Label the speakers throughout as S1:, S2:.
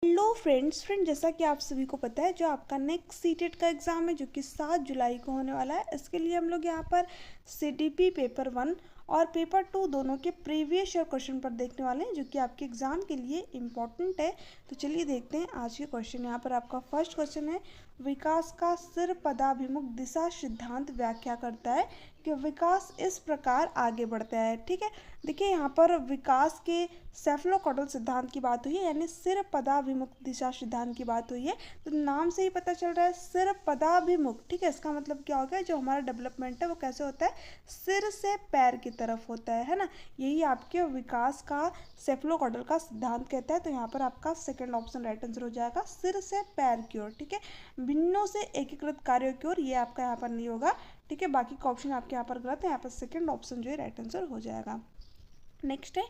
S1: Hello friends जैसा कि आप सभी को पता है, जो आपका नेक्स्ट सीटेट का एग्ज़ाम है जो कि 7 जुलाई को होने वाला है, इसके लिए हम लोग यहाँ पर सीडीपी पेपर 1 और पेपर 2 दोनों के प्रीवियस ईयर क्वेश्चन पर देखने वाले हैं, जो कि आपके एग्ज़ाम के लिए इम्पॉर्टेंट है। तो चलिए देखते हैं आज के क्वेश्चन। यहाँ पर आपका फर्स्ट क्वेश्चन है, विकास का सिर पदाभिमुख दिशा सिद्धांत व्याख्या करता है कि विकास इस प्रकार आगे बढ़ता है। ठीक है, देखिए यहाँ पर विकास के सेफलोकॉटल सिद्धांत की बात हुई है, यानी सिर पदाभिमुख दिशा सिद्धांत की बात हुई है। तो नाम से ही पता चल रहा है सिर पदाभिमुख। ठीक है, इसका मतलब क्या हो गया, जो हमारा डेवलपमेंट है वो कैसे होता है, सिर से पैर की तरफ होता है ना। यही आपके विकास का सेफलोकॉटल का सिद्धांत कहता है। तो यहाँ पर आपका सेकंड ऑप्शन राइट आंसर हो जाएगा, सिर से पैर की ओर। ठीक है, भिन्नों से एकीकृत कार्यों की ओर, ये आपका यहाँ पर नहीं होगा। ठीक है, बाकी का ऑप्शन आपके यहाँ पर गलत है, यहाँ पर सेकंड ऑप्शन जो है राइट आंसर हो जाएगा। नेक्स्ट है,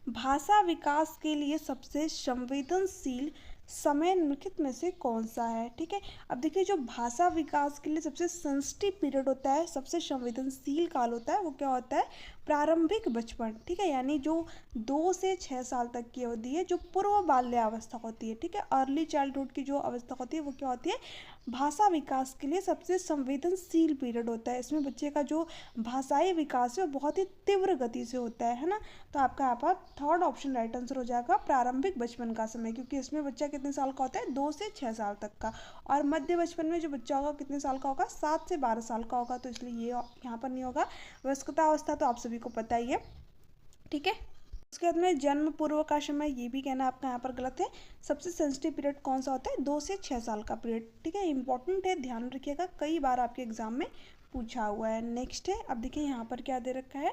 S1: भाषा विकास के लिए सबसे संवेदनशील समय निम्नलिखित में से कौन सा है। ठीक है, अब देखिए जो भाषा विकास के लिए सबसे सेंसिटिव पीरियड होता है, सबसे संवेदनशील काल होता है, वो क्या होता है, प्रारंभिक बचपन। ठीक है, यानी जो 2 से 6 साल तक की अवधि है, जो पूर्व बाल्यावस्था होती है। ठीक है, अर्ली चाइल्डहुड की जो अवस्था होती है वो क्या होती है, भाषा विकास के लिए सबसे संवेदनशील पीरियड होता है। इसमें बच्चे का जो भाषाई विकास है वो बहुत ही तीव्र गति से होता है ना। तो आपका यहाँ पर थर्ड ऑप्शन राइट आंसर हो जाएगा, प्रारंभिक बचपन का समय, क्योंकि इसमें बच्चा कितने साल का होता है, 2 से 6 साल तक का। और मध्य बचपन में जो बच्चा होगा कितने साल का होगा, 7 से 12 साल का होगा। तो इसलिए ये यहाँ पर नहीं होगा। वयस्कता अवस्था तो आप सभी को पता ही है। ठीक है, उसके बाद में जन्म पूर्व का समय, ये भी कहना आपका यहाँ पर गलत है। सबसे सेंसिटिव पीरियड कौन सा होता है, 2 से 6 साल का पीरियड। ठीक है, इंपॉर्टेंट है, ध्यान रखिएगा, कई बार आपके एग्जाम में पूछा हुआ है। नेक्स्ट है, अब देखिए यहाँ पर क्या दे रखा है,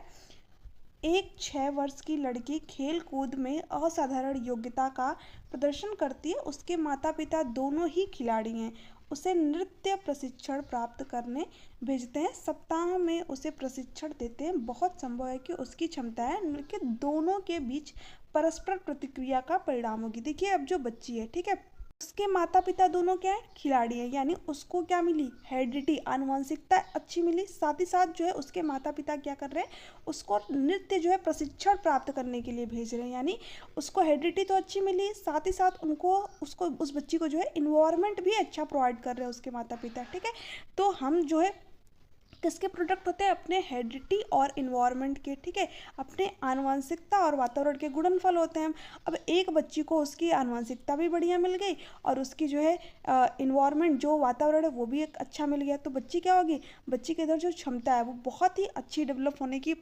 S1: एक 6 वर्ष की लड़की खेल कूद में असाधारण योग्यता का प्रदर्शन करती है, उसके माता पिता दोनों ही खिलाड़ी हैं, उसे नृत्य प्रशिक्षण प्राप्त करने भेजते हैं, सप्ताह में उसे प्रशिक्षण देते हैं। बहुत संभव है कि उसकी क्षमताएं के दोनों के बीच परस्पर प्रतिक्रिया का परिणाम होगी। देखिए अब जो बच्ची है, ठीक है, उसके माता पिता दोनों क्या है, खिलाड़ी हैं, यानी उसको क्या मिली, हेरिडिटी, आनुवंशिकता अच्छी मिली। साथ ही साथ जो है उसके माता पिता क्या कर रहे हैं, उसको नृत्य जो है प्रशिक्षण प्राप्त करने के लिए भेज रहे हैं, यानी उसको हेरिडिटी तो अच्छी मिली, साथ ही साथ उसको उस बच्ची को जो है इन्वायरमेंट भी अच्छा प्रोवाइड कर रहे हैं उसके माता पिता। ठीक है, तो हम जो है किसके प्रोडक्ट होते हैं, अपने हेरिडिटी और इन्वायरमेंट के। ठीक है, अपने आनुवंशिकता और वातावरण के गुणनफल होते हैं। अब एक बच्ची को उसकी आनुवंशिकता भी बढ़िया मिल गई और उसकी जो है इन्वायरमेंट, जो वातावरण है वो भी एक अच्छा मिल गया, तो बच्ची क्या होगी, बच्ची के अंदर जो क्षमता है वो बहुत ही अच्छी डेवलप होने की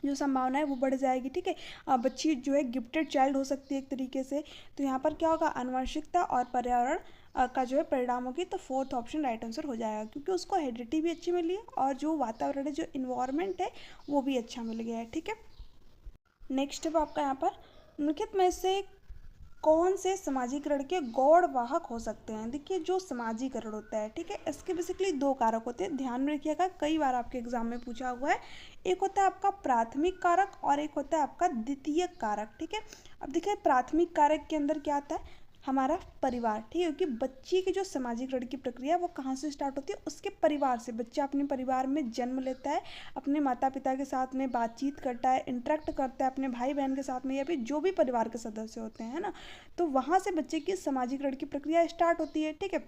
S1: जो संभावना है वो बढ़ जाएगी। ठीक है, बच्ची जो है गिफ्टेड चाइल्ड हो सकती है एक तरीके से। तो यहाँ पर क्या होगा, आनुवंशिकता और पर्यावरण का जो है परिणाम होगी। तो फोर्थ ऑप्शन राइट आंसर हो जाएगा, क्योंकि उसको हेरिडिटी भी अच्छी मिली है और जो वातावरण है, जो इन्वायरमेंट है वो भी अच्छा मिल गया है। ठीक है, नेक्स्ट है आपका यहाँ पर, निम्नलिखित में से कौन से समाजीकरण के गौड़वाहक हो सकते हैं। देखिए जो समाजीकरण होता है, ठीक है, इसके बेसिकली 2 कारक होते हैं, ध्यान में रखिएगा, कई बार आपके एग्जाम में पूछा हुआ है। एक होता है आपका प्राथमिक कारक और एक होता है आपका द्वितीयक कारक। ठीक है, अब देखिए प्राथमिक कारक के अंदर क्या आता है, हमारा परिवार। ठीक है, क्योंकि बच्ची की जो सामाजिकरण की प्रक्रिया वो कहाँ से स्टार्ट होती है, उसके परिवार से। बच्चा अपने परिवार में जन्म लेता है, अपने माता पिता के साथ में बातचीत करता है, इंटरेक्ट करता है अपने भाई बहन के साथ में, या फिर जो भी परिवार के सदस्य होते हैं, है ना। तो वहाँ से बच्चे की सामाजिकरण की प्रक्रिया स्टार्ट होती है। ठीक है,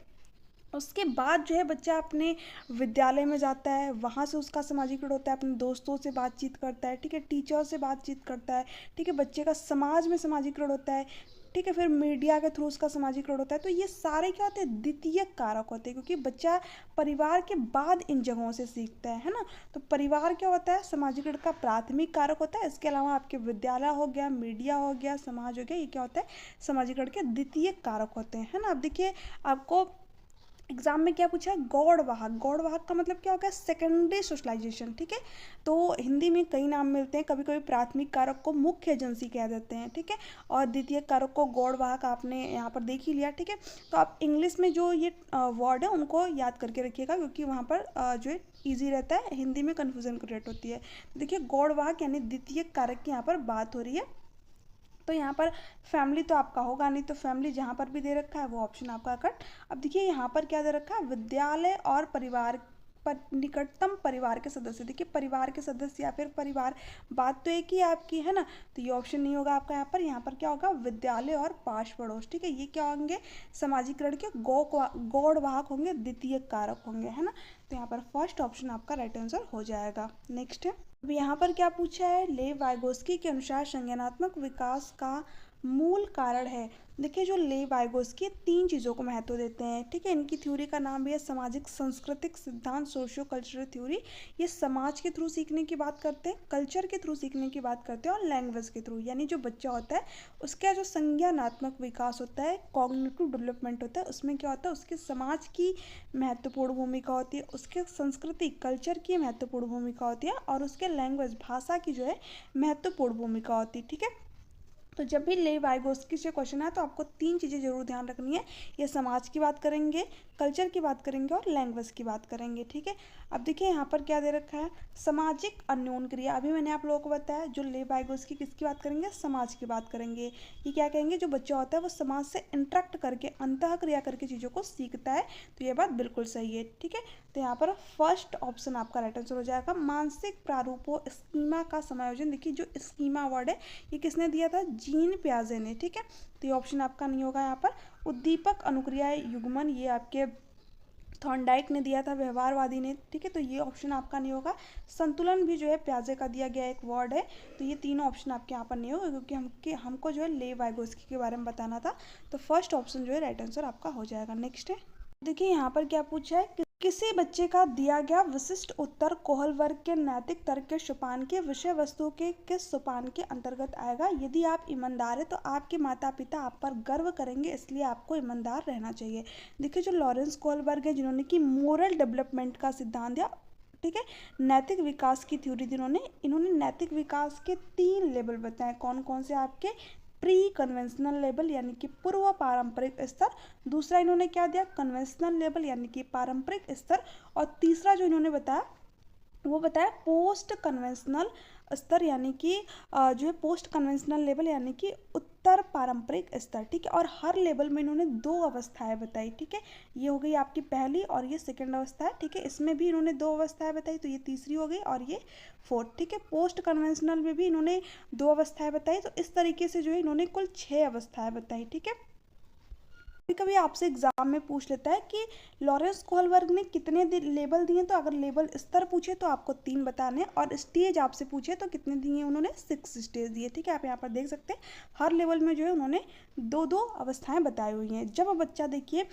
S1: उसके बाद जो है बच्चा अपने विद्यालय में जाता है, वहाँ से उसका सामाजिकरण होता है, अपने दोस्तों से बातचीत करता है, ठीक है, टीचर से बातचीत करता है। ठीक है, बच्चे का समाज में सामाजिकरण होता है। ठीक है, फिर मीडिया के थ्रू उसका सामाजिकरण होता है। तो ये सारे क्या होते हैं, द्वितीय कारक होते हैं, क्योंकि बच्चा परिवार के बाद इन जगहों से सीखता है ना। तो परिवार क्या होता है, सामाजिकरण का प्राथमिक कारक होता है। इसके अलावा आपके विद्यालय हो गया, मीडिया हो गया, समाज हो गया, ये क्या होता है, सामाजिकरण के द्वितीय कारक होते हैं, है ना। अब देखिए आपको एग्जाम में क्या पूछा है, गौड़वाहक। गौड़वाहक का मतलब क्या होगा, सेकेंडरी सोशलाइजेशन। ठीक है, तो हिंदी में कई नाम मिलते हैं, कभी कभी प्राथमिक कारक को मुख्य एजेंसी कह देते हैं। ठीक है, और द्वितीय कारक को गौड़वाहक आपने यहाँ पर देख ही लिया। ठीक है, तो आप इंग्लिश में जो ये वर्ड है उनको याद करके रखिएगा, क्योंकि वहाँ पर जो है ईजी रहता है, हिंदी में कन्फ्यूजन क्रिएट होती है। देखिए गौड़वाहक यानी द्वितीय कारक की यहाँ पर बात हो रही है। तो यहाँ पर फैमिली तो आपका होगा नहीं, तो फैमिली जहाँ पर भी दे रखा है वो ऑप्शन आपका कट। अब देखिए यहाँ पर क्या दे रखा है, विद्यालय और परिवार निकटतम परिवार के सदस्य। देखिए परिवार के सदस्य या फिर परिवार, बात तो एक ही आपकी है ना, तो ये ऑप्शन नहीं होगा आपका यहाँ पर। यहाँ पर क्या होगा, विद्यालय और पास पड़ोस। ठीक है, ये क्या होंगे, सामाजिकरण के गौड़वाहक होंगे, द्वितीय कारक होंगे, है ना। तो यहाँ पर फर्स्ट ऑप्शन आपका राइट आंसर हो जाएगा। नेक्स्ट है, अब यहाँ पर क्या पूछा है, लेव वाइगोस्की के अनुसार संज्ञानात्मक विकास का मूल कारण है। देखिए जो लेव वाइगोस्की 3 चीज़ों को महत्व देते हैं। ठीक है, इनकी थ्योरी का नाम भी है सामाजिक सांस्कृतिक सिद्धांत, सोशियो कल्चरल थ्योरी। ये समाज के थ्रू सीखने की बात करते हैं, कल्चर के थ्रू सीखने की बात करते हैं और लैंग्वेज के थ्रू, यानी जो बच्चा होता है उसका जो संज्ञानात्मक विकास होता है, कॉग्निटिव डेवलपमेंट होता है, उसमें क्या होता है, उसके समाज की महत्वपूर्ण भूमिका होती है, उसके संस्कृति कल्चर की महत्वपूर्ण भूमिका होती है और उसके लैंग्वेज भाषा की जो है महत्वपूर्ण भूमिका होती है। ठीक है, तो जब भी लेव वाइगोस्की से क्वेश्चन है तो आपको 3 चीज़ें जरूर ध्यान रखनी है, ये समाज की बात करेंगे, कल्चर की बात करेंगे और लैंग्वेज की बात करेंगे। ठीक है, अब देखिए यहाँ पर क्या दे रखा है, सामाजिक अन्योन क्रिया। अभी मैंने आप लोगों को बताया जो लेव वाइगोस्की किसकी बात करेंगे, समाज की बात करेंगे। ये क्या कहेंगे, जो बच्चा होता है वो समाज से इंटरेक्ट करके अंतः क्रिया करके चीज़ों को सीखता है। तो ये बात बिल्कुल सही है। ठीक है, तो यहाँ पर फर्स्ट ऑप्शन आपका राइट आंसर हो जाएगा। मानसिक प्रारूपों स्कीमा का समायोजन। देखिए जो स्कीमा वर्ड है ये किसने दिया था, जीन पियाजे ने। ठीक है, तो ये ऑप्शन आपका नहीं होगा यहाँ पर। उद्दीपक अनुक्रिया युग्मन, ये आपके थॉर्नडाइक ने दिया था, व्यवहारवादी ने। ठीक है, तो ये ऑप्शन आपका नहीं होगा। संतुलन भी जो है पियाजे का दिया गया एक वर्ड है, तो ये तीनों ऑप्शन आपके यहाँ पर नहीं होगा क्योंकि हमको जो है लेव वाइगोस्की के बारे में बताना था। तो फर्स्ट ऑप्शन जो है राइट आंसर आपका हो जाएगा। नेक्स्ट है, देखिए यहाँ पर क्या पूछा है, किसी बच्चे का दिया गया विशिष्ट उत्तर कोहल वर्ग के नैतिक तर्क के सोपान के विषय वस्तु के किस सोपान के अंतर्गत आएगा। यदि आप ईमानदार हैं तो आपके माता पिता आप पर गर्व करेंगे, इसलिए आपको ईमानदार रहना चाहिए। देखिए जो लॉरेंस कोहलबर्ग है जिन्होंने की मोरल डेवलपमेंट का सिद्धांत दिया, ठीक है, नैतिक विकास की थ्योरी दी इन्होंने नैतिक विकास के 3 लेवल बताए। कौन कौन से आपके, प्री कन्वेंशनल लेवल यानी कि पूर्व पारंपरिक स्तर, दूसरा इन्होंने क्या दिया, कन्वेंशनल लेवल यानी कि पारंपरिक स्तर, और तीसरा जो इन्होंने बताया वो बताया पोस्ट कन्वेंशनल स्तर यानी कि जो है पोस्ट कन्वेंशनल लेवल यानी कि उत्तर पारंपरिक स्तर। ठीक है, और हर लेवल में इन्होंने 2 अवस्थाएं बताई। ठीक है, ये हो गई आपकी पहली और ये सेकंड अवस्था है। ठीक है, इसमें भी इन्होंने 2 अवस्थाएं बताई, तो ये तीसरी हो गई और ये फोर्थ। ठीक है, पोस्ट कन्वेंशनल में भी इन्होंने 2 अवस्थाएं बताई, तो इस तरीके से जो है इन्होंने कुल 6 अवस्थाएं बताई। ठीक है, कभी कभी आपसे एग्जाम में पूछ लेता है कि लॉरेंस कोहलबर्ग ने कितने लेवल दिए, तो अगर लेवल स्तर पूछे तो आपको 3 बताने, और स्टेज आपसे पूछे तो कितने दिए, उन्होंने 6 स्टेज दिए। ठीक है, आप यहाँ पर देख सकते हैं हर लेवल में जो है उन्होंने 2-2 अवस्थाएं बताई हुई हैं। जब बच्चा देखिए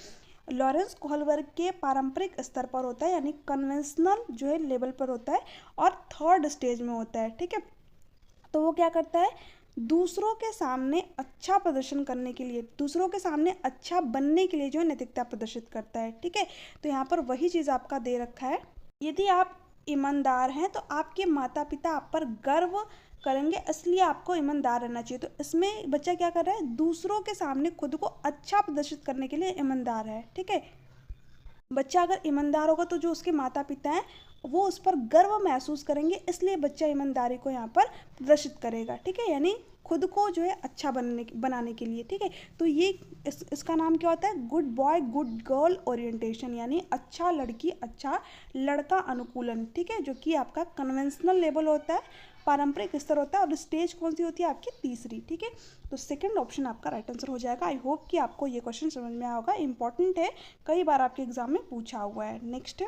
S1: लॉरेंस कोहलबर्ग के पारंपरिक स्तर पर होता है यानी कन्वेंशनल जो है लेवल पर होता है और 3rd स्टेज में होता है। ठीक है, तो वो क्या करता है, दूसरों के सामने अच्छा प्रदर्शन करने के लिए, दूसरों के सामने अच्छा बनने के लिए जो है नैतिकता प्रदर्शित करता है। ठीक है, तो यहाँ पर वही चीज़ आपका दे रखा है, यदि आप ईमानदार हैं तो आपके माता पिता आप पर गर्व करेंगे, इसलिए आपको ईमानदार रहना चाहिए। तो इसमें बच्चा क्या कर रहा है, दूसरों के सामने खुद को अच्छा प्रदर्शित करने के लिए ईमानदार है। ठीक है, बच्चा अगर ईमानदार होगा तो जो उसके माता पिता हैं वो उस पर गर्व महसूस करेंगे, इसलिए बच्चा ईमानदारी को यहाँ पर प्रदर्शित करेगा। ठीक है, यानी खुद को जो है अच्छा बनाने के लिए। ठीक है, तो ये इसका नाम क्या होता है, good boy good girl orientation, यानी अच्छा लड़की अच्छा लड़का अनुकूलन। ठीक है, जो कि आपका कन्वेंशनल लेवल होता है, पारंपरिक स्तर होता है, और स्टेज कौन सी होती है आपकी, तीसरी। ठीक है, तो सेकंड ऑप्शन आपका राइट आंसर हो जाएगा। आई होप कि आपको ये क्वेश्चन समझ में आया होगा, इंपॉर्टेंट है, कई बार आपके एग्जाम में पूछा हुआ है। नेक्स्ट है,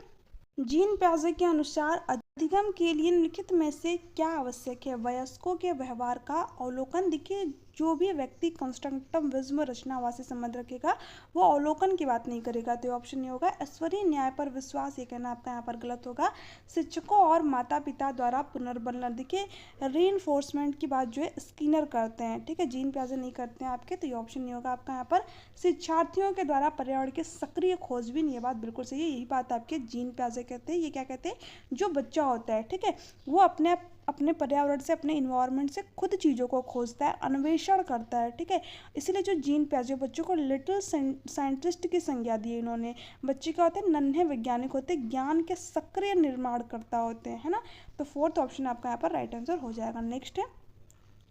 S1: जीन पियाजे के अनुसार अधिगम के लिए निम्नलिखित में से क्या आवश्यक है, वयस्कों के व्यवहार का अवलोकन। देखिए जो भी व्यक्ति कंस्ट्रक्टिविज्म रचनावाद संबंध रखेगा वो अवलोकन की बात नहीं करेगा, तो ऑप्शन नहीं होगा। ईश्वरीय न्याय पर विश्वास, ये कहना आपका यहाँ पर गलत होगा। शिक्षकों और माता पिता द्वारा पुनर्बलन, देखिए रीइंफोर्समेंट की बात जो है स्किनर करते हैं। ठीक है, जीन पियाजे नहीं करते हैं आपके, तो ये ऑप्शन नहीं होगा आपका यहाँ पर। शिक्षार्थियों के द्वारा पर्यावरण के सक्रिय खोजबीन, ये बात बिल्कुल सही है, यही बात आपके जीन पियाजे कहते हैं। ये क्या कहते हैं, जो बच्चा होता है, ठीक है, वो अपने पर्यावरण से, अपने इन्वायरमेंट से खुद चीज़ों को खोजता है, अन्वेषण करता है। ठीक है, इसीलिए जो जीन पियाजे बच्चों को लिटिल साइंटिस्ट की संज्ञा दी है इन्होंने। बच्चे क्या होते हैं, नन्हे वैज्ञानिक होते हैं, ज्ञान के सक्रिय निर्माणकर्ता होते हैं, है ना। तो फोर्थ ऑप्शन आपका यहाँ पर राइट आंसर हो जाएगा। नेक्स्ट है,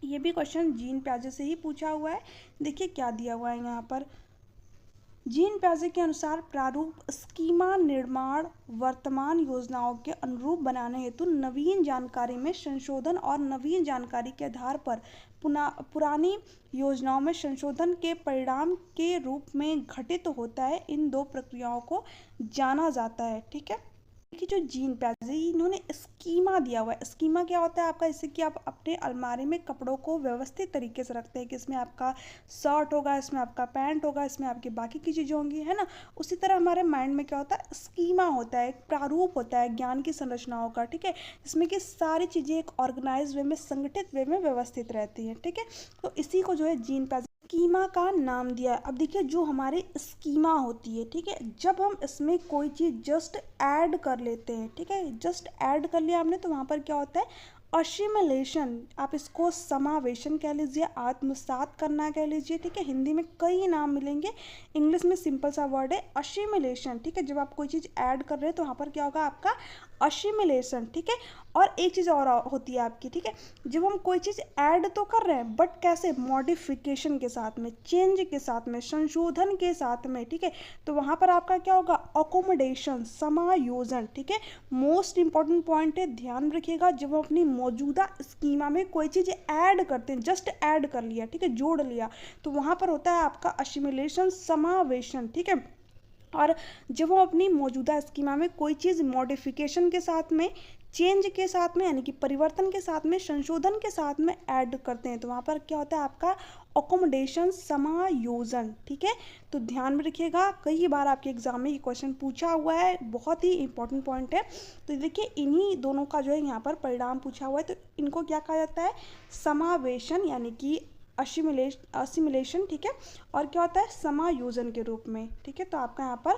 S1: ये भी क्वेश्चन जीन पियाजे से ही पूछा हुआ है। देखिए क्या दिया हुआ है यहाँ पर, जीन प्याजे के अनुसार प्रारूप स्कीमा निर्माण वर्तमान योजनाओं के अनुरूप बनाने हेतु नवीन जानकारी में संशोधन और नवीन जानकारी के आधार पर पुरानी योजनाओं में संशोधन के परिणाम के रूप में घटित होता है। इन दो प्रक्रियाओं को जाना जाता है। ठीक है, कि जो जीन प्याजे इन्होंने स्कीमा दिया हुआ है। स्कीमा क्या होता है आपका, जैसे कि आप अपने अलमारी में कपड़ों को व्यवस्थित तरीके से रखते हैं कि इसमें आपका शर्ट होगा, इसमें आपका पैंट होगा, इसमें आपकी बाकी की चीज़ें होंगी, है ना। उसी तरह हमारे माइंड में क्या होता है, स्कीमा होता है, एक प्रारूप होता है ज्ञान की संरचनाओं का। ठीक है, जिसमें कि सारी चीज़ें एक ऑर्गेनाइज वे में, संगठित वे में व्यवस्थित रहती हैं। ठीक है, तो इसी को जो है जीन प्याजे स्कीमा का नाम दिया है। अब देखिए जो हमारी स्कीमा होती है, ठीक है, जब हम इसमें कोई चीज़ जस्ट ऐड कर लेते हैं, ठीक है, जस्ट ऐड कर लिया हमने, तो वहाँ पर क्या होता है, असिमिलेशन, आप इसको समावेशन कह लीजिए, आत्मसात करना कह लीजिए। ठीक है, हिंदी में कई नाम मिलेंगे, इंग्लिश में सिंपल सा वर्ड है असिमिलेशन। ठीक है, जब आप कोई चीज़ ऐड कर रहे हैं तो वहाँ पर क्या होगा आपका असिमिलेशन। ठीक है, और एक चीज़ और होती है आपकी, ठीक है, जब हम कोई चीज़ ऐड तो कर रहे हैं बट कैसे, मॉडिफिकेशन के साथ में, चेंज के साथ में, संशोधन के साथ में। ठीक है, तो वहाँ पर आपका क्या होगा, अकोमोडेशन, समायोजन। ठीक है, मोस्ट इंपॉर्टेंट पॉइंट है, ध्यान रखिएगा, जब हम अपनी मौजूदा स्कीमा में कोई चीज़ ऐड करते हैं, जस्ट ऐड कर लिया, ठीक है, जोड़ लिया, तो वहाँ पर होता है आपका असिमिलेशन, समावेशन। ठीक है, और जब हम अपनी मौजूदा स्कीमा में कोई चीज़ मॉडिफिकेशन के साथ में, चेंज के साथ में, यानी कि परिवर्तन के साथ में, संशोधन के साथ में ऐड करते हैं, तो वहाँ पर क्या होता है आपका अकोमोडेशन, समायोजन। ठीक है, तो ध्यान में रखिएगा, कई बार आपके एग्जाम में ये क्वेश्चन पूछा हुआ है, बहुत ही इंपॉर्टेंट पॉइंट है। तो देखिए इन्हीं दोनों का जो है यहाँ पर परिणाम पूछा हुआ है, तो इनको क्या कहा जाता है, समावेशन यानी कि असिमिलेशन। ठीक है, और क्या होता है, समायोजन के रूप में। ठीक है, तो आपका यहाँ पर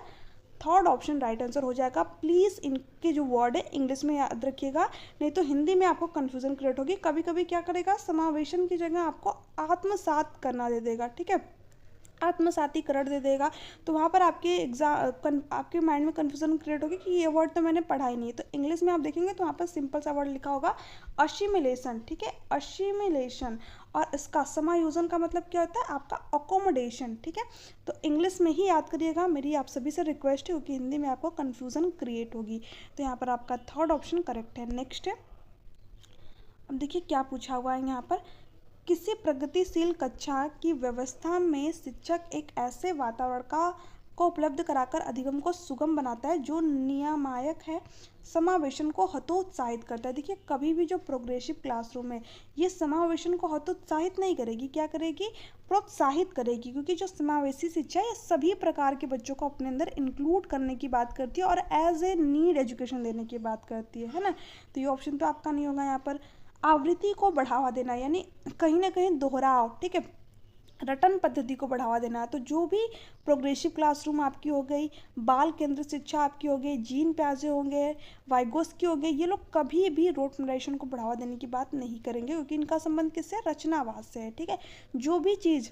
S1: थर्ड ऑप्शन राइट आंसर हो जाएगा। प्लीज़ इनके जो वर्ड है इंग्लिश में याद रखिएगा, नहीं तो हिंदी में आपको कन्फ्यूजन क्रिएट होगी। कभी कभी क्या करेगा, समावेशन की जगह आपको आत्मसात करना दे देगा। ठीक है, आत्मसातीकरण दे देगा, तो वहाँ पर आपके माइंड में कन्फ्यूजन क्रिएट होगी कि ये वर्ड तो मैंने पढ़ा ही नहीं है। तो इंग्लिश में आप देखेंगे तो वहाँ पर सिंपल सा वर्ड लिखा होगा असिमिलेशन। ठीक है, असिमिलेशन, और इसका समायोजन का मतलब क्या होता है आपका अकोमोडेशन। ठीक है, तो इंग्लिश में ही याद करिएगा, मेरी आप सभी से रिक्वेस्ट है, क्योंकि हिंदी में आपको कन्फ्यूजन क्रिएट होगी। तो यहाँ पर आपका थर्ड ऑप्शन करेक्ट है। नेक्स्ट है, अब देखिए क्या पूछा हुआ है यहाँ पर, किसी प्रगतिशील कक्षा की व्यवस्था में शिक्षक एक ऐसे वातावरण को उपलब्ध कराकर अधिगम को सुगम बनाता है जो नियामक है, समावेशन को हतोत्साहित करता है। देखिए कभी भी जो प्रोग्रेसिव क्लासरूम है ये समावेशन को हतोत्साहित नहीं करेगी, क्या करेगी, प्रोत्साहित करेगी, क्योंकि जो समावेशी शिक्षा है सभी प्रकार के बच्चों को अपने अंदर इंक्लूड करने की बात करती है और एज ए नीड एजुकेशन देने की बात करती है ना। तो ये ऑप्शन तो आपका नहीं होगा यहाँ पर। आवृत्ति को बढ़ावा देना यानी कहीं ना कहीं दोहराव, ठीक है, रटन पद्धति को बढ़ावा देना। तो जो भी प्रोग्रेसिव क्लासरूम आपकी हो गई, बाल केंद्र शिक्षा आपकी हो गई, जीन प्याजे होंगे, वाइगोस्की हो गए, ये लोग कभी भी रोट मेमोराइजेशन को बढ़ावा देने की बात नहीं करेंगे, क्योंकि इनका संबंध किससे, रचनावाद से है। ठीक है, जो भी चीज़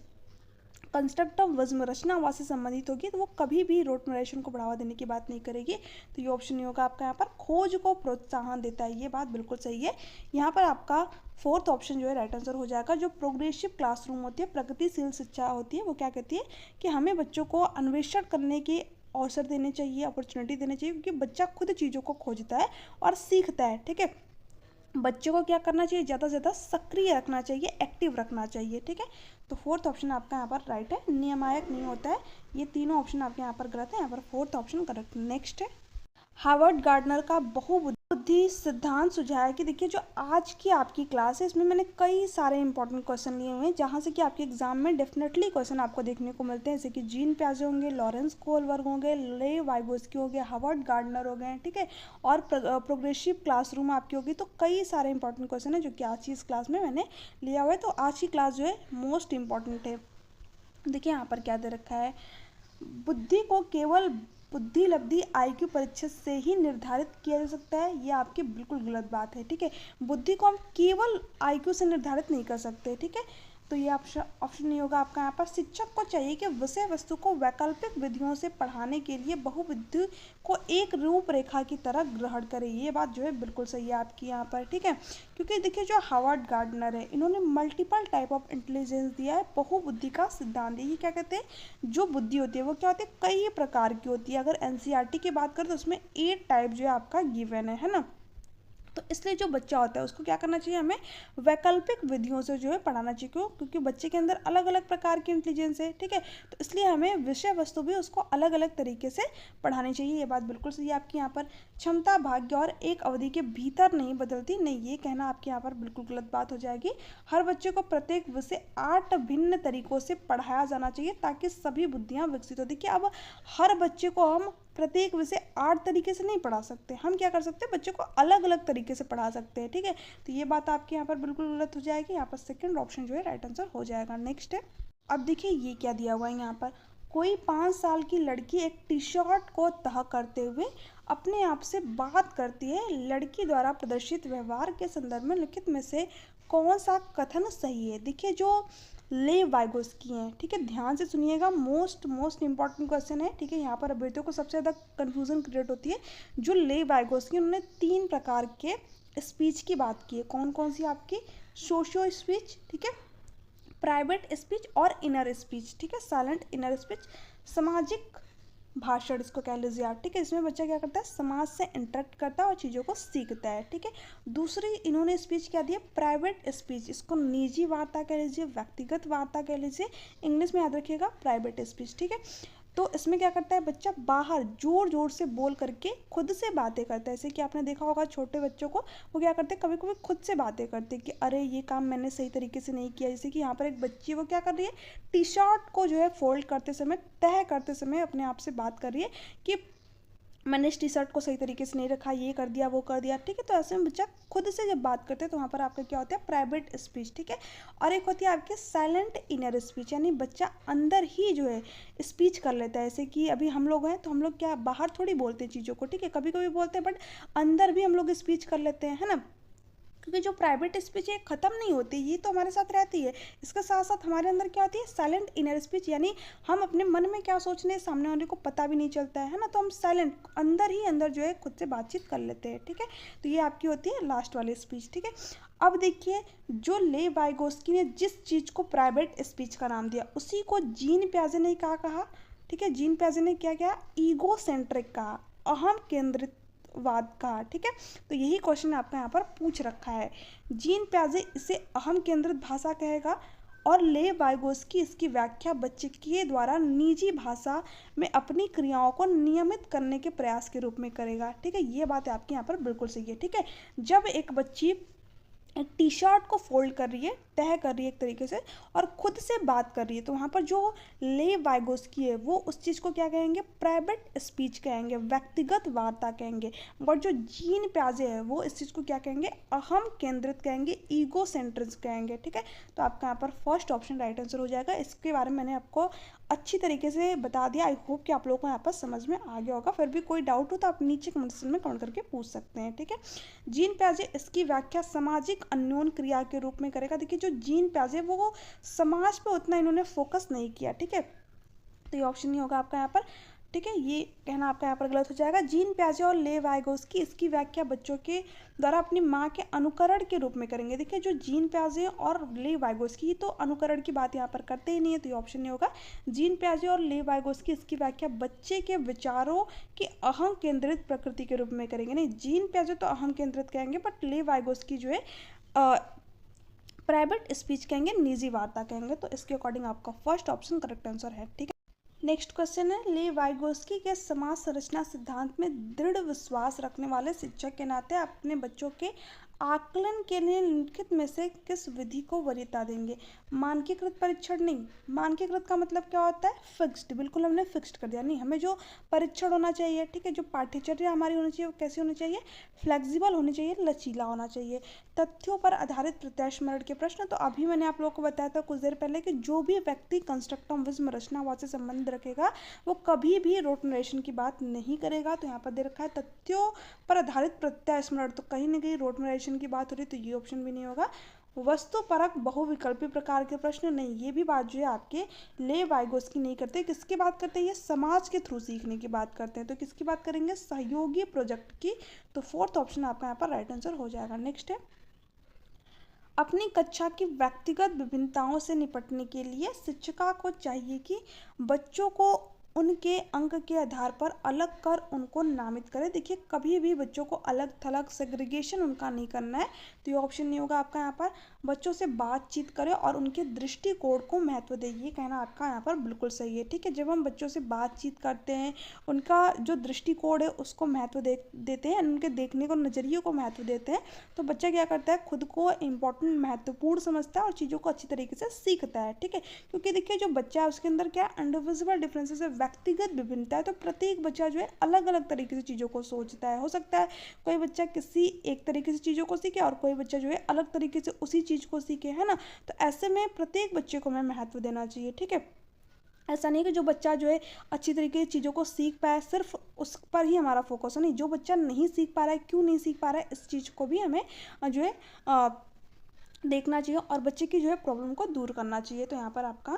S1: कंस्ट्रक्टिव रचनावाद से संबंधित होगी तो वो कभी भी रोट मेमोराइजेशन को बढ़ावा देने की बात नहीं करेगी। तो ये ऑप्शन नहीं होगा आपका यहाँ पर। खोज को प्रोत्साहन देता है, ये बात बिल्कुल सही है। यहाँ पर आपका फोर्थ ऑप्शन जो है राइट आंसर हो जाएगा। जो प्रोग्रेसिव क्लासरूम होती है, प्रगतिशील शिक्षा होती है, वो क्या कहती है कि हमें बच्चों को अन्वेषण करने के अवसर देने चाहिए, अपॉर्चुनिटी देनी चाहिए, क्योंकि बच्चा खुद चीज़ों को खोजता है और सीखता है। ठीक है, बच्चों को क्या करना चाहिए, ज़्यादा से ज़्यादा सक्रिय रखना चाहिए, एक्टिव रखना चाहिए। ठीक है, तो फोर्थ ऑप्शन आपका यहाँ पर राइट है, नियामक नहीं होता है। ये तीनों ऑप्शन आपके यहाँ पर गलत है, यहाँ पर फोर्थ ऑप्शन करेक्ट। नेक्स्ट है, हार्वर्ड गार्डनर का बहुबुद्धि सिद्धांत सुझाया कि देखिए जो आज की आपकी क्लास है इसमें मैंने कई सारे इंपॉर्टेंट क्वेश्चन लिए हुए हैं, जहाँ से कि आपके एग्जाम में डेफिनेटली क्वेश्चन आपको देखने को मिलते हैं, जैसे कि जीन प्याजे होंगे, लॉरेंस कोहलबर्ग होंगे, ले वाइगोस्की हो गए, हार्वर्ड गार्डनर हो गए। ठीक है, और प्रोग्रेसिव क्लासरूम आपकी होगी। तो कई सारे इंपॉर्टेंट क्वेश्चन है जो कि आज की इस क्लास में मैंने लिया हुआ है। तो आज की क्लास जो है मोस्ट इंपॉर्टेंट है। देखिए यहाँ पर क्या दे रखा है, बुद्धि को केवल बुद्धि लब्धि IQ परीक्षा से ही निर्धारित किया जा सकता है, ये आपकी बिल्कुल गलत बात है। ठीक है, बुद्धि को हम केवल IQ से निर्धारित नहीं कर सकते। ठीक है, तो ये ऑप्शन नहीं होगा आपका यहाँ पर। शिक्षक को चाहिए कि विषय वस्तु को वैकल्पिक विधियों से पढ़ाने के लिए बहुविधि को एक रूपरेखा की तरह ग्रहण करे। ये बात जो है बिल्कुल सही है आपकी यहाँ पर, ठीक है, क्योंकि देखिए जो हार्वर्ड गार्डनर है इन्होंने मल्टीपल टाइप ऑफ इंटेलिजेंस दिया है, बहुबुद्धि का सिद्धांत है। ये क्या कहते हैं, जो बुद्धि होती है वो क्या होती है, कई प्रकार की होती है। अगर एनसीईआरटी की बात करें तो उसमें 8 टाइप जो है आपका गिवन है ना। तो इसलिए जो बच्चा होता है उसको क्या करना चाहिए, हमें वैकल्पिक विधियों से जो है पढ़ाना चाहिए। क्यों, क्योंकि बच्चे के अंदर अलग अलग प्रकार की इंटेलिजेंस है, ठीक है, तो इसलिए हमें विषय वस्तु भी उसको अलग अलग तरीके से पढ़ानी चाहिए। ये बात बिल्कुल सही है आपकी यहाँ पर। क्षमता भाग्य और एक अवधि के भीतर नहीं बदलती, नहीं, ये कहना आपके यहाँ पर बिल्कुल गलत बात हो जाएगी। हर बच्चे को प्रत्येक विषय 8 भिन्न तरीकों से पढ़ाया जाना चाहिए ताकि सभी बुद्धियाँ विकसित हो। देखिए अब हर बच्चे को हम प्रत्येक विषय 8 तरीके से नहीं पढ़ा सकते, हम क्या कर सकते हैं, बच्चे को अलग अलग तरीके से पढ़ा सकते हैं, ठीक है, तो ये बात आपके यहाँ पर बिल्कुल गलत हो जाएगी। यहाँ पर सेकंड ऑप्शन जो है राइट आंसर हो जाएगा। नेक्स्ट है, अब देखिए ये क्या दिया हुआ है यहाँ पर, कोई 5 साल की लड़की एक टी शर्ट को तह करते हुए अपने आप से बात करती है। लड़की द्वारा प्रदर्शित व्यवहार के संदर्भ में लिखित में से कौन सा कथन सही है। देखिए जो ले वाइगोस्की हैं, ठीक है, ध्यान से सुनिएगा, मोस्ट इंपॉर्टेंट क्वेश्चन है, ठीक है, यहाँ पर अभ्यर्थियों को सबसे ज़्यादा कंफ्यूजन क्रिएट होती है। जो ले वाइगोस्की उन्होंने 3 प्रकार के स्पीच की बात की है। कौन कौन सी आपकी, सोशियो स्पीच, ठीक है, प्राइवेट स्पीच और इनर स्पीच, ठीक है, साइलेंट इनर स्पीच, सामाजिक भाषण इसको कह लीजिए आप, ठीक है, इसमें बच्चा क्या करता है, समाज से इंटरेक्ट करता है और चीज़ों को सीखता है, ठीक है। दूसरी इन्होंने स्पीच क्या दी है, प्राइवेट स्पीच, इसको निजी वार्ता कह लीजिए, व्यक्तिगत वार्ता कह लीजिए, इंग्लिश में याद रखिएगा प्राइवेट स्पीच, ठीक है। तो इसमें क्या करता है बच्चा, बाहर जोर जोर से बोल करके खुद से बातें करता है। जैसे कि आपने देखा होगा छोटे बच्चों को, वो क्या करते हैं, कभी कभी खुद से बातें करते हैं कि अरे ये काम मैंने सही तरीके से नहीं किया। जैसे कि यहाँ पर एक बच्ची वो क्या कर रही है, टी शर्ट को जो है फोल्ड करते समय, तह करते समय अपने आप से बात कर रही है कि मैंने इस टी शर्ट को सही तरीके से नहीं रखा, ये कर दिया वो कर दिया, ठीक है। तो ऐसे में बच्चा खुद से जब बात करते हैं तो वहाँ पर आपका क्या होता है, प्राइवेट स्पीच, ठीक है। और एक होती है आपकी साइलेंट इनर स्पीच, यानी बच्चा अंदर ही जो है स्पीच कर लेता है। जैसे कि अभी हम लोग हैं तो हम लोग क्या बाहर थोड़ी बोलते हैं चीज़ों को, ठीक है, कभी कभी बोलते हैं बट अंदर भी हम लोग स्पीच कर लेते हैं, है ना। क्योंकि जो प्राइवेट स्पीच है ख़त्म नहीं होती, ये तो हमारे साथ रहती है। इसके साथ साथ हमारे अंदर क्या होती है, साइलेंट इनर स्पीच, यानी हम अपने मन में क्या सोच रहे हैं सामने वाले को पता भी नहीं चलता है ना, तो हम साइलेंट अंदर ही अंदर जो है खुद से बातचीत कर लेते हैं, ठीक है। तो ये आपकी होती है लास्ट वाली स्पीच, ठीक है। अब देखिए जो ले वाइगोस्की ने जिस चीज़ को प्राइवेट स्पीच का नाम दिया उसी को जीन प्याजे ने क्या कहा, ठीक है, जीन प्याजे ने क्या कहा, ईगो सेंट्रिक कहा, अहम केंद्रित वाद का, ठीक है। तो यही क्वेश्चन आपका यहाँ पर पूछ रखा है। जीन प्याजे इसे अहम केंद्रित भाषा कहेगा और ले वाइगोस्की इसकी व्याख्या बच्चे के द्वारा निजी भाषा में अपनी क्रियाओं को नियमित करने के प्रयास के रूप में करेगा, ठीक है। ये बात आपके यहाँ पर बिल्कुल सही है, ठीक है। जब एक बच्ची टी शर्ट को फोल्ड कर रही है, तह कर रही है एक तरीके से, और खुद से बात कर रही है, तो वहाँ पर जो ले वाइगोस्की है वो उस चीज़ को क्या कहेंगे, प्राइवेट स्पीच कहेंगे, व्यक्तिगत वार्ता कहेंगे। बट जो जीन प्याजे है वो इस चीज़ को क्या कहेंगे, अहम केंद्रित कहेंगे, ईगो सेंट्रिक कहेंगे, ठीक है। तो आपका यहाँ पर फर्स्ट ऑप्शन राइट आंसर हो जाएगा। इसके बारे में मैंने आपको अच्छी तरीके से बता दिया। आई होप कि आप लोगों को यहाँ पर समझ में आ गया होगा। फिर भी कोई डाउट हो तो आप नीचे कमेंट सेक्शन में कमेंट करके पूछ सकते हैं, ठीक है। जीन प्याजे इसकी व्याख्या सामाजिक अन्योन क्रिया के रूप में करेगा। देखिए जो जीन प्याजे वो समाज पे उतना इन्होंने फोकस नहीं किया, ठीक है, तो ये ऑप्शन नहीं होगा आपका यहाँ पर, ठीक है। ये कहना आपका यहाँ पर गलत हो जाएगा। जीन प्याजे और ले वाइगोस्की इसकी व्याख्या बच्चों के द्वारा अपनी माँ के अनुकरण के रूप में करेंगे। देखिए जो जीन प्याजे और ले वाइगोस्की तो अनुकरण की बात यहाँ पर करते ही नहीं है, तो ये ऑप्शन नहीं होगा। जीन प्याजे और ले वाइगोस्की इसकी व्याख्या बच्चे के विचारों की अहम केंद्रित प्रकृति के रूप में करेंगे। नहीं, जीन प्याजे तो अहम केंद्रित कहेंगे, बट ले वाइगोस्की जो है प्राइवेट स्पीच कहेंगे, निजी वार्ता कहेंगे। तो इसके अकॉर्डिंग आपका फर्स्ट ऑप्शन करेक्ट आंसर है, ठीक है। नेक्स्ट क्वेश्चन है, ले वाइगोस्की के समाज संरचना सिद्धांत में दृढ़ विश्वास रखने वाले शिक्षक के नाते अपने बच्चों के आकलन के लिए निम्नलिखित में से किस विधि को वरीयता देंगे। मानकीकृत परीक्षण नहीं, मानकीकृत का मतलब क्या होता है, फिक्स्ड, बिल्कुल हमने फिक्स्ड कर दिया। नहीं, हमें जो परीक्षण होना चाहिए, ठीक है, जो पाठ्यचर्या हमारी होनी चाहिए वो कैसी होनी चाहिए, फ्लेक्सिबल होनी चाहिए, लचीला होना चाहिए। तथ्यों पर आधारित प्रत्यास्मरण के प्रश्न, तो अभी मैंने आप लोगों को बताया था कुछ देर पहले कि जो भी व्यक्ति कंस्ट्रक्टम विज्म रचनावाद से संबंध रखेगा वो कभी भी रोट नरेशन की बात नहीं करेगा। तो यहाँ पर दे रखा है तथ्यों पर आधारित प्रत्यास्मरण, तो कहीं ना कहीं रोट नरेशन की बात हो रही है, तो ये ऑप्शन भी नहीं होगा। वस्तुपरक बहुविकल्पी प्रकार के प्रश्न नहीं, ये भी बात जो है आपके ले वाइगोस्की नहीं करते। किसकी बात करते हैं, ये समाज के थ्रू सीखने की बात करते हैं। तो किसकी बात करेंगे, सहयोगी प्रोजेक्ट की। तो फोर्थ ऑप्शन आपका यहाँ पर राइट आंसर हो जाएगा। नेक्स्ट है, अपनी कक्षा की व्यक्तिगत विभिन्नताओं से निपटने के लिए शिक्षिका को चाहिए कि बच्चों को उनके अंक के आधार पर अलग कर उनको नामित करें। देखिए, कभी भी बच्चों को अलग थलग सेग्रीगेशन उनका नहीं करना है। तो ये ऑप्शन नहीं होगा आपका यहाँ पर। बच्चों से बातचीत करें और उनके दृष्टिकोण को महत्व दें, ये कहना आपका यहाँ पर बिल्कुल सही है। ठीक है, जब हम बच्चों से बातचीत करते हैं, उनका जो दृष्टिकोण है उसको महत्व देते हैं, उनके देखने को नज़रिए को महत्व देते हैं, तो बच्चा क्या करता है, खुद को इम्पोर्टेंट महत्वपूर्ण समझता है और चीज़ों को अच्छी तरीके से सीखता है। ठीक है, क्योंकि देखिए जो बच्चा है उसके अंदर क्या है, इंडिविजुअल डिफरेंसेस है, व्यक्तिगत विभिन्नता है। तो प्रत्येक बच्चा जो है अलग अलग तरीके से चीज़ों को सोचता है। हो सकता है कोई बच्चा किसी एक तरीके से चीज़ों को सीखे और कोई बच्चा जो है अलग तरीके से उसी चीज़ को सीखे, है ना। तो ऐसे में प्रत्येक बच्चे को हमें महत्व देना चाहिए। ठीक है, ऐसा नहीं कि जो बच्चा जो है अच्छी तरीके से चीज़ों को सीख पाए, सिर्फ उस पर ही हमारा फोकस हो। नहीं, जो बच्चा नहीं सीख पा रहा है, क्यों नहीं सीख पा रहा है, इस चीज़ को भी हमें जो है देखना चाहिए और बच्चे की जो है प्रॉब्लम को दूर करना चाहिए। तो यहाँ पर आपका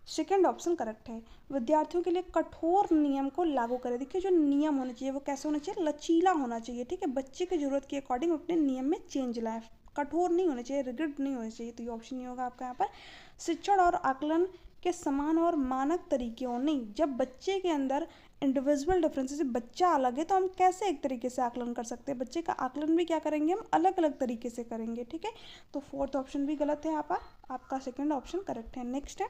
S1: सेकेंड ऑप्शन करेक्ट है। विद्यार्थियों के लिए कठोर नियम को लागू करें। देखिए, जो नियम होना चाहिए वो कैसे होना चाहिए, लचीला होना चाहिए। ठीक है, बच्चे की ज़रूरत के अकॉर्डिंग अपने नियम में चेंज लाएं, कठोर नहीं होने चाहिए, रिगिड नहीं होने चाहिए। तो ये ऑप्शन नहीं होगा आपका यहाँ पर। शिक्षण और आकलन के समान और मानक तरीके हो। नहीं, जब बच्चे के अंदर इंडिविजुअल डिफरेंसेस, बच्चा अलग है तो हम कैसे एक तरीके से आकलन कर सकते हैं, बच्चे का आकलन भी क्या करेंगे, हम अलग अलग तरीके से करेंगे। ठीक है, तो फोर्थ ऑप्शन भी गलत है यहाँ पर, आपका सेकेंड ऑप्शन करेक्ट है। नेक्स्ट है,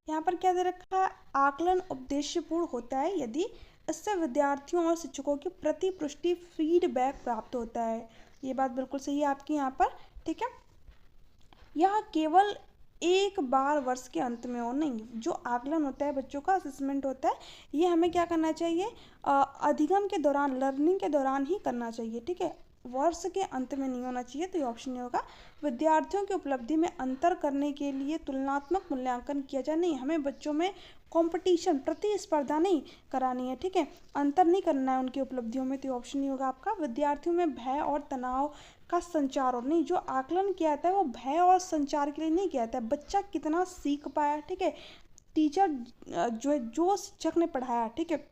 S1: यहाँ पर क्या दे रखा है, आकलन उद्देश्यपूर्ण होता है यदि इससे विद्यार्थियों और शिक्षकों की प्रतिपुष्टि फीडबैक प्राप्त होता है। ये बात बिल्कुल सही है आपकी यहाँ पर। ठीक है, यह केवल एक बार वर्ष के अंत में हो। नहीं, जो आकलन होता है, बच्चों का असेसमेंट होता है, ये हमें क्या करना चाहिए, अधिगम के दौरान, लर्निंग के दौरान ही करना चाहिए। ठीक है, वर्ष के अंत में नहीं होना चाहिए। तो ये ऑप्शन नहीं होगा। विद्यार्थियों की उपलब्धि में अंतर करने के लिए तुलनात्मक मूल्यांकन किया जाए। नहीं, हमें बच्चों में कंपटीशन, प्रतिस्पर्धा नहीं करानी है। ठीक है, अंतर नहीं करना है उनकी उपलब्धियों में। तो ये ऑप्शन नहीं होगा आपका। विद्यार्थियों में भय और तनाव का संचार, और नहीं, जो आकलन किया जाता है वो भय और संचार के लिए नहीं किया जाता है, बच्चा कितना सीख पाया। ठीक है, टीचर जो शिक्षक ने पढ़ाया, ठीक है,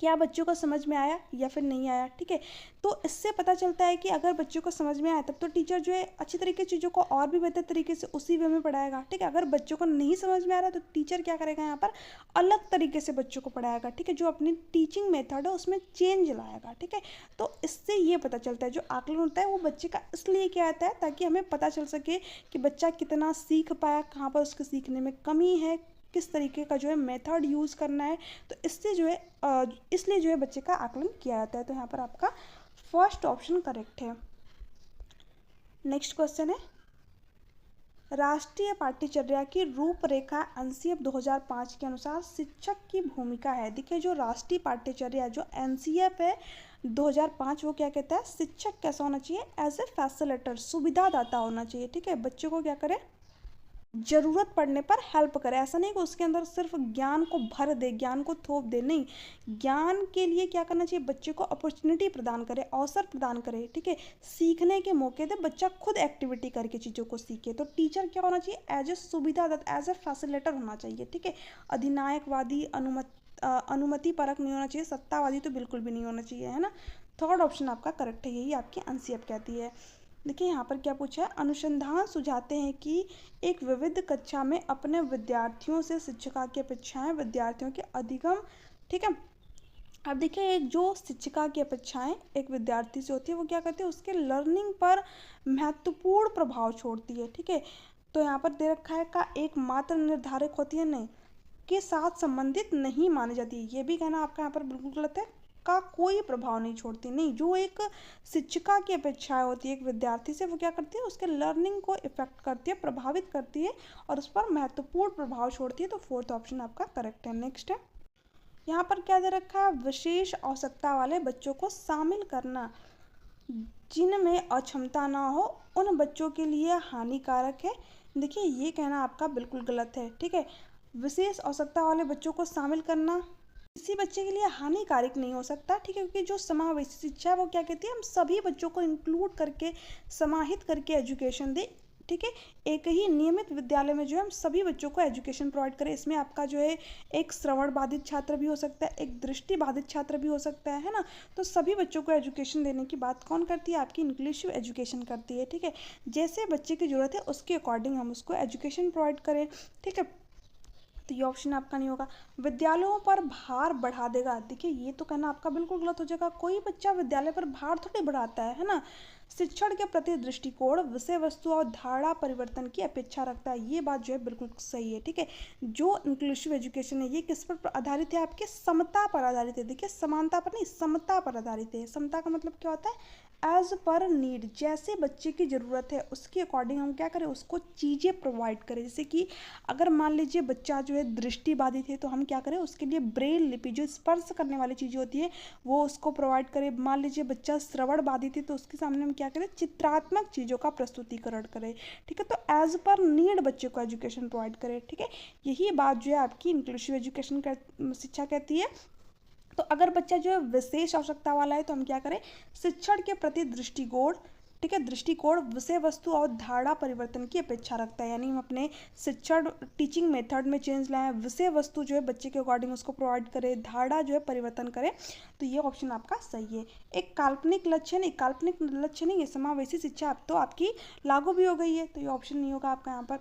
S1: क्या बच्चों को समझ में आया या फिर नहीं आया। ठीक है, तो इससे पता चलता है कि अगर बच्चों को समझ में आया तब तो टीचर जो है अच्छी तरीके से चीज़ों को और भी बेहतर तरीके से उसी वे में पढ़ाएगा। ठीक है, अगर बच्चों को नहीं समझ में आ रहा तो टीचर क्या करेगा, यहाँ पर अलग तरीके से बच्चों को पढ़ाएगा। ठीक है, जो अपनी टीचिंग मेथड है उसमें चेंज लाएगा। ठीक है, तो इससे ये पता चलता है जो आकलन होता है वो बच्चे का इसलिए किया जाता है ताकि हमें पता चल सके कि बच्चा कितना सीख पाया, कहाँ पर उसके सीखने में कमी है, किस तरीके का जो है मेथड यूज़ करना है। तो इससे जो है इसलिए जो है बच्चे का आकलन किया जाता है। तो यहाँ पर आपका फर्स्ट ऑप्शन करेक्ट है। नेक्स्ट क्वेश्चन है, राष्ट्रीय पाठ्यचर्या की रूपरेखा एनसीएफ 2005 के अनुसार शिक्षक की भूमिका है। देखिए, जो राष्ट्रीय पाठ्यचर्या जो एनसीएफ है 2005, वो क्या कहता है, शिक्षक कैसा होना चाहिए, एज ए फैसिलिटेटर, सुविधादाता होना चाहिए। ठीक है, बच्चों को क्या करे, ज़रूरत पड़ने पर हेल्प करे। ऐसा नहीं कि उसके अंदर सिर्फ ज्ञान को भर दे, ज्ञान को थोप दे। नहीं, ज्ञान के लिए क्या करना चाहिए, बच्चे को अपॉर्चुनिटी प्रदान करे, अवसर प्रदान करे। ठीक है, सीखने के मौके दे, बच्चा खुद एक्टिविटी करके चीज़ों को सीखे। तो टीचर क्या होना चाहिए, एज ए सुविधादाता, एज ए फैसिलिटेटर होना चाहिए। ठीक है, अधिनायकवादी, अनुमति परक नहीं होना चाहिए, सत्तावादी तो बिल्कुल भी नहीं होना चाहिए, है ना। थर्ड ऑप्शन आपका करेक्ट है, यही आपकी एनसीएफ कहती है। देखिए, यहाँ पर क्या पूछा है, अनुसंधान सुझाते हैं कि एक विविध कक्षा में अपने विद्यार्थियों से शिक्षिका की अपेक्षाएं विद्यार्थियों के अधिगम। ठीक है, अब देखिए, एक जो शिक्षिका की अपेक्षाएं एक विद्यार्थी से होती है वो क्या करती है, उसके लर्निंग पर महत्वपूर्ण प्रभाव छोड़ती है। ठीक है, तो यहाँ पर दे रखा है का एकमात्र निर्धारक होती है, नहीं, के साथ संबंधित नहीं मानी जाती। ये भी कहना आपका यहाँ पर बिल्कुल गलत है, का कोई प्रभाव नहीं छोड़ती। नहीं, जो एक शिक्षिका की अपेक्षाएं होती है एक विद्यार्थी से, वो क्या करती है, उसके लर्निंग को इफेक्ट करती है, प्रभावित करती है और उस पर महत्वपूर्ण प्रभाव छोड़ती है। तो फोर्थ ऑप्शन आपका करेक्ट है। नेक्स्ट है, यहाँ पर क्या दे रखा है, विशेष आवश्यकता वाले बच्चों को शामिल करना जिनमें अक्षमता ना हो उन बच्चों के लिए हानिकारक है। देखिए, ये कहना आपका बिल्कुल गलत है। ठीक है, विशेष आवश्यकता वाले बच्चों को शामिल करना किसी बच्चे के लिए हानिकारक नहीं हो सकता, ठीक है, क्योंकि जो समावेशी शिक्षा है वो क्या कहती है, हम सभी बच्चों को इंक्लूड करके, समाहित करके एजुकेशन दें, ठीक है, एक ही नियमित विद्यालय में जो है हम सभी बच्चों को एजुकेशन प्रोवाइड करें। इसमें आपका जो है एक श्रवण बाधित छात्र भी हो सकता है, एक दृष्टि बाधित छात्र भी हो सकता है ना। तो सभी बच्चों को एजुकेशन देने की बात कौन करती है, आपकी इंक्लूसिव एजुकेशन करती है, ठीक है। जैसे बच्चे की ज़रूरत है उसके अकॉर्डिंग हम उसको एजुकेशन प्रोवाइड करें, ठीक है। तो ये ऑप्शन आपका नहीं होगा। विद्यालयों पर भार बढ़ा देगा, देखिए ये तो कहना आपका बिल्कुल गलत हो जाएगा। कोई बच्चा विद्यालय पर भार थोड़ी बढ़ाता है ना। शिक्षण के प्रति दृष्टिकोण, विषय वस्तु और धारणा परिवर्तन की अपेक्षा रखता है, ये बात जो है बिल्कुल सही है, ठीक है। जो इंक्लूसिव एजुकेशन है ये किस पर आधारित है, आपके समता पर आधारित है। देखिए समानता पर नहीं, समता पर आधारित है। समता का मतलब क्या होता है, एज पर नीड, जैसे बच्चे की ज़रूरत है उसके अकॉर्डिंग हम क्या करें, उसको चीज़ें प्रोवाइड करें। जैसे कि अगर मान लीजिए बच्चा जो है दृष्टि बाधित है तो हम क्या करें, उसके लिए ब्रेल लिपि जो स्पर्श करने वाली चीज़ें होती है वो उसको प्रोवाइड करें। मान लीजिए बच्चा श्रवण बाधित है तो उसके सामने हम क्या करें, चित्रात्मक चीज़ों का प्रस्तुतिकरण करें, ठीक है। तो एज पर नीड बच्चे को एजुकेशन प्रोवाइड करें, ठीक है। यही बात जो है आपकी इंक्लूसिव एजुकेशन शिक्षा कहती है। तो अगर बच्चा जो है विशेष आवश्यकता वाला है तो हम क्या करें, शिक्षण के प्रति दृष्टिकोण, ठीक है, दृष्टिकोण, विषय वस्तु और धारणा परिवर्तन की अपेक्षा रखता है। यानी हम अपने शिक्षण टीचिंग मेथड में चेंज लाएं, विषय वस्तु जो है बच्चे के अकॉर्डिंग उसको प्रोवाइड करें, धारणा जो है परिवर्तन करें। तो ये ऑप्शन आपका सही है। एक काल्पनिक लक्ष्य नहीं, काल्पनिक लक्ष्य नहीं है, समावेशी शिक्षा अब तो आपकी लागू भी हो गई है, तो ये ऑप्शन नहीं होगा आपका यहाँ पर।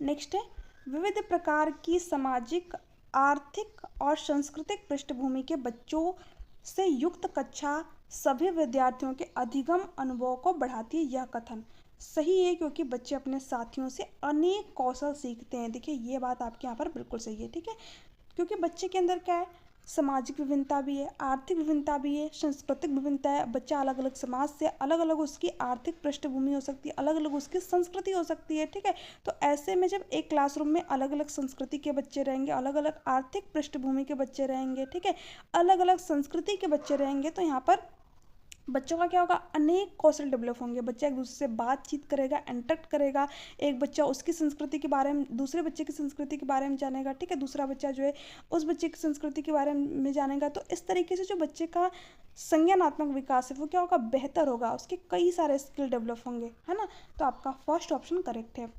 S1: नेक्स्ट है, विविध प्रकार की सामाजिक, आर्थिक और सांस्कृतिक पृष्ठभूमि के बच्चों से युक्त कक्षा सभी विद्यार्थियों के अधिगम अनुभव को बढ़ाती है। यह कथन सही है क्योंकि बच्चे अपने साथियों से अनेक कौशल सीखते हैं। देखिए ये बात आपके यहाँ पर बिल्कुल सही है, ठीक है, क्योंकि बच्चे के अंदर क्या है, सामाजिक विभिन्नता भी है, आर्थिक विभिन्नता भी है, सांस्कृतिक विभिन्नता है। बच्चा अलग अलग समाज से, अलग अलग उसकी आर्थिक पृष्ठभूमि हो सकती है, अलग अलग उसकी संस्कृति हो सकती है, ठीक है। तो ऐसे में जब एक क्लासरूम में अलग अलग संस्कृति के बच्चे रहेंगे, अलग अलग आर्थिक पृष्ठभूमि के बच्चे रहेंगे, ठीक है, अलग अलग संस्कृति के बच्चे रहेंगे, तो यहाँ पर बच्चों का क्या होगा, अनेक कौशल डेवलप होंगे। बच्चा एक दूसरे से बातचीत करेगा, इंटरेक्ट करेगा। एक बच्चा उसकी संस्कृति के बारे में, दूसरे बच्चे की संस्कृति के बारे में जानेगा, ठीक है, दूसरा बच्चा जो है उस बच्चे की संस्कृति के बारे में जानेगा। तो इस तरीके से जो बच्चे का संज्ञानात्मक विकास है वो क्या होगा, बेहतर होगा, उसके कई सारे स्किल डेवलप होंगे, है ना। तो आपका फर्स्ट ऑप्शन करेक्ट है,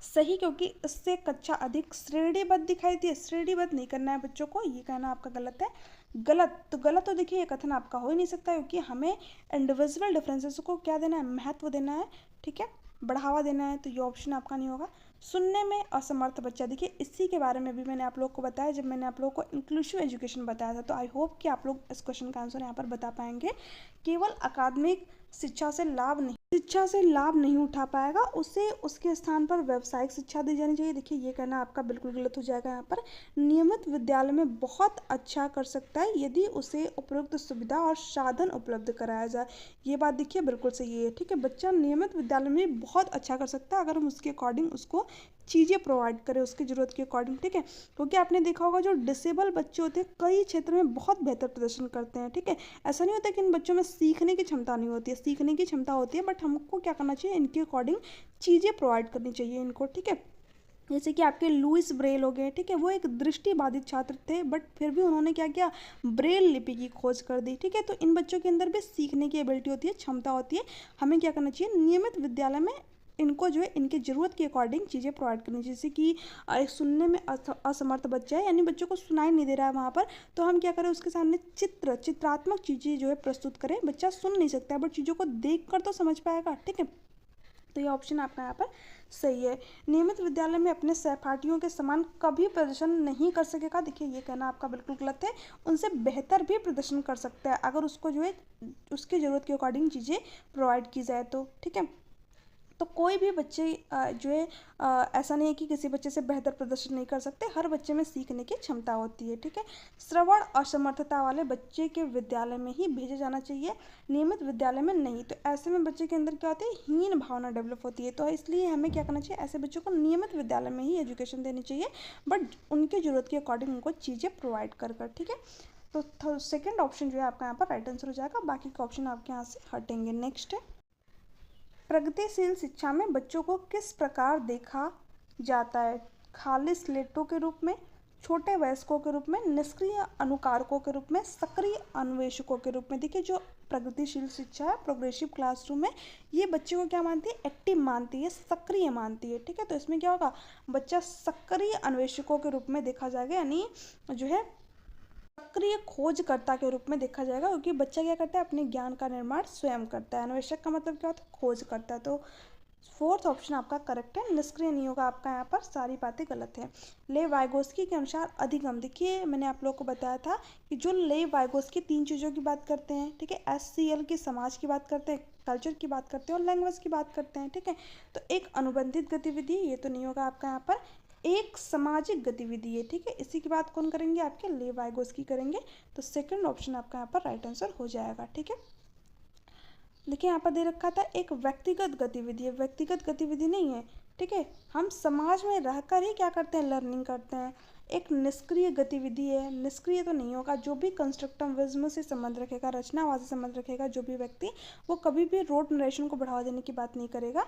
S1: सही, क्योंकि इससे कक्षा अधिक श्रेणीबद्ध दिखाई दी है। श्रेणीबद्ध नहीं करना है बच्चों को, ये कहना आपका गलत है। गलत तो देखिए ये कथन आपका हो ही नहीं सकता, क्योंकि हमें इंडिविजुअल डिफरेंसेस को क्या देना है, महत्व देना है, ठीक है, बढ़ावा देना है। तो ये ऑप्शन आपका नहीं होगा। सुनने में असमर्थ बच्चा, देखिए इसी के बारे में भी मैंने आप लोग को बताया जब मैंने आप लोग को इंक्लूसिव एजुकेशन बताया था। तो आई होप कि आप लोग इस क्वेश्चन का आंसर यहाँ पर बता पाएंगे। केवल अकादमिक शिक्षा से लाभ नहीं उठा पाएगा, उसे उसके स्थान पर व्यावसायिक शिक्षा दी जानी चाहिए। देखिए ये कहना आपका बिल्कुल गलत हो जाएगा। यहाँ पर नियमित विद्यालय में बहुत अच्छा कर सकता है यदि उसे उपयुक्त सुविधा और साधन उपलब्ध कराया जाए। ये बात देखिए बिल्कुल सही है, ठीक है। बच्चा नियमित विद्यालय में बहुत अच्छा कर सकता है अगर हम उसके अकॉर्डिंग उसको चीज़ें प्रोवाइड करें, उसकी ज़रूरत के अकॉर्डिंग, ठीक है। क्योंकि आपने देखा होगा जो डिसेबल बच्चे होते हैं कई क्षेत्र में बहुत बेहतर प्रदर्शन करते हैं, ठीक है। ऐसा नहीं होता कि इन बच्चों में सीखने की क्षमता नहीं होती है, सीखने की क्षमता होती है, बट हमको क्या करना चाहिए, इनके अकॉर्डिंग चीज़ें प्रोवाइड करनी चाहिए इनको, ठीक है। जैसे कि आपके लुइस ब्रेल हो गए, ठीक है, वो एक दृष्टि बाधित छात्र थे बट फिर भी उन्होंने क्या किया, ब्रेल लिपि की खोज कर दी, ठीक है। तो इन बच्चों के अंदर भी सीखने की एबिलिटी होती है, क्षमता होती है। हमें क्या करना चाहिए, नियमित विद्यालय में इनको जो है इनके ज़रूरत के अकॉर्डिंग चीज़ें प्रोवाइड करनी चाहिए। जैसे कि एक सुनने में असमर्थ बच्चा है, यानी बच्चों को सुनाई नहीं दे रहा है वहाँ पर, तो हम क्या करें, उसके सामने चित्रात्मक चीज़ें जो है प्रस्तुत करें। बच्चा सुन नहीं सकता है बट चीज़ों को देख कर तो समझ पाएगा, ठीक है। तो ये ऑप्शन आपका यहाँ पर सही है। नियमित विद्यालय में अपने सहपाठियों के समान कभी प्रदर्शन नहीं कर सकेगा, देखिए ये कहना आपका बिल्कुल गलत है। उनसे बेहतर भी प्रदर्शन कर सकता है अगर उसको जो है उसकी ज़रूरत के अकॉर्डिंग चीज़ें प्रोवाइड की जाए तो, ठीक है। तो कोई भी बच्चे जो है ऐसा नहीं है कि किसी बच्चे से बेहतर प्रदर्शन नहीं कर सकते, हर बच्चे में सीखने की क्षमता होती है, ठीक है। श्रवण असमर्थता वाले बच्चे के विद्यालय में ही भेजा जाना चाहिए, नियमित विद्यालय में नहीं। तो ऐसे में बच्चे के अंदर क्या होती है, हीन भावना डेवलप होती है। तो इसलिए हमें क्या करना चाहिए, ऐसे बच्चों को नियमित विद्यालय में ही एजुकेशन देनी चाहिए, बट उनकी ज़रूरत के अकॉर्डिंग उनको चीज़ें प्रोवाइड कर कर, ठीक है। तो सेकेंड ऑप्शन जो है आपका यहाँ पर राइट आंसर हो जाएगा, बाकी के ऑप्शन आपके यहाँ से हटेंगे। नेक्स्ट है, प्रगतिशील शिक्षा में बच्चों को किस प्रकार देखा जाता है, खाली स्लेटों के रूप में, छोटे वयस्कों के रूप में, निष्क्रिय अनुकारकों के रूप में, सक्रिय अन्वेषकों के रूप में। देखिए जो प्रगतिशील शिक्षा है, प्रोग्रेसिव क्लासरूम है, ये बच्चे को क्या मानती है, एक्टिव मानती है, सक्रिय मानती है। ठीक है, तो इसमें क्या होगा, बच्चा सक्रिय अन्वेषकों के रूप में देखा जाएगा, यानी जो है सक्रिय खोजकर्ता के रूप में देखा जाएगा, क्योंकि बच्चा क्या करता है, अपने ज्ञान का निर्माण स्वयं करता है। अन्वेषक का मतलब क्या होता है, खोज करता है। तो फोर्थ ऑप्शन आपका करेक्ट है, निष्क्रिय नहीं होगा आपका, यहाँ पर सारी बातें गलत है। ले वाइगोस्की के अनुसार अधिगम, देखिए मैंने आप लोगों को बताया था कि जो ले वाइगोस्की 3 चीज़ों की बात करते हैं। ठीक है, SCL की समाज की बात करते हैं, कल्चर की बात करते हैं और लैंग्वेज की बात करते हैं। ठीक है, तो एक अनुबंधित गतिविधि, ये तो नहीं होगा आपका यहाँ पर, एक सामाजिक गतिविधि है। ठीक है, इसी की बात कौन करेंगे, आपके ले वाइगोस्की करेंगे। तो सेकंड ऑप्शन आपका यहाँ पर राइट आंसर हो जाएगा। ठीक है, देखिए यहाँ पर दे रखा था एक व्यक्तिगत गतिविधि है, व्यक्तिगत गतिविधि नहीं है। ठीक है, हम समाज में रहकर ही क्या करते हैं, लर्निंग करते हैं। एक निष्क्रिय गतिविधि है, निष्क्रिय तो नहीं होगा, जो भी कंस्ट्रक्टिविज्म से संबंध रखेगा, रचनावाद से संबंध रखेगा जो भी व्यक्ति, वो कभी भी रोड नरेशन को बढ़ावा देने की बात नहीं करेगा